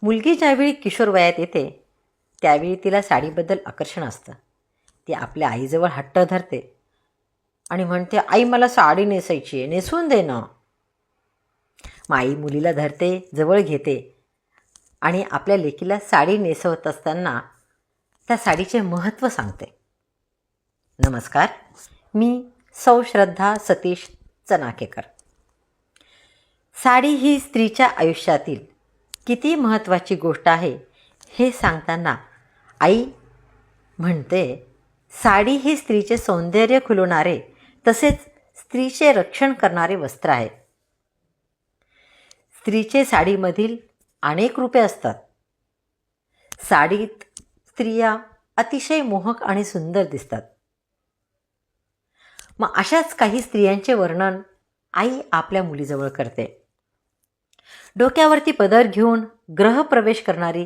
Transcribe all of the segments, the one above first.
मुलगी ज्यावेळी किशोर वयात येते त्यावेळी तिला साडीबद्दल आकर्षण असतं. ती आपल्या आईजवळ हट्ट धरते आणि म्हणते, आई मला साडी नेसायची आहे, नेसवून दे ना. मग आई मुलीला धरते, जवळ घेते आणि आपल्या लेकीला साडी नेसवत असताना त्या साडीचे महत्त्व सांगते. नमस्कार, मी सौ श्रद्धा सतीश चनाकेकर. साडी ही स्त्रीच्या आयुष्यातील किती महत्त्वाची गोष्ट आहे हे सांगताना आई म्हणते, साडी ही स्त्रीचे सौंदर्य खुलवणारे तसेच स्त्रीचे रक्षण करणारे वस्त्र आहे. स्त्रीचे साडीमधील अनेक रूपे असतात. साडीत स्त्रिया अतिशय मोहक आणि सुंदर दिसतात. मग अशाच काही स्त्रियांचे वर्णन आई आपल्या मुलीजवळ करते. डोक्यावरती पदर घेऊन ग्रहप्रवेश करणारी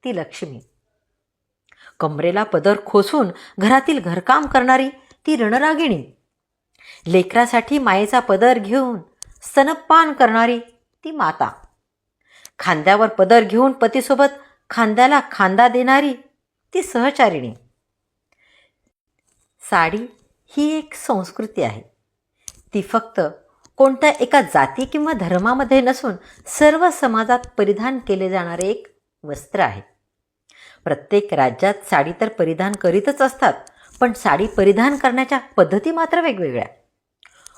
ती लक्ष्मी, कमरेला पदर खोसून घरातील घरकाम करणारी ती रणरागिणी, लेकरासाठी मायेचा पदर घेऊन स्तनपान करणारी ती माता, खांद्यावर पदर घेऊन पतीसोबत खांद्याला खांदा देणारी ती सहचारिणी. साडी ही एक संस्कृती आहे. ती फक्त कोणत्या एका जाती किंवा धर्मामध्ये नसून सर्व समाजात परिधान केले जाणारे एक वस्त्र आहे. प्रत्येक राज्यात साडी तर परिधान करीतच असतात, पण साडी परिधान करण्याच्या पद्धती मात्र वेगवेगळ्या.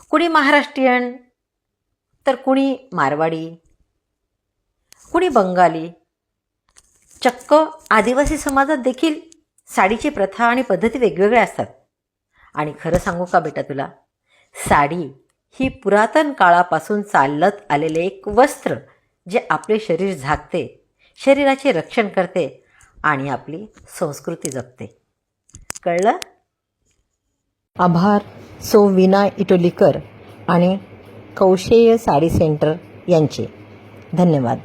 कुणी महाराष्ट्रीयन तर कुणी मारवाडी, कुणी बंगाली, चक्क आदिवासी समाजात देखील साडीची प्रथा आणि पद्धती वेगवेगळ्या असतात. आणि खरं सांगू का बेटा तुला, साडी ही पुरातन काळापासून चालत आलेले एक वस्त्र जे आपले शरीर झाकते, शरीराचे रक्षण करते आणि आपली संस्कृती जपते. कळलं? आभार सौ वीणा इटोलीकर आणि कौशेय साडी सेंटर यांचे. धन्यवाद.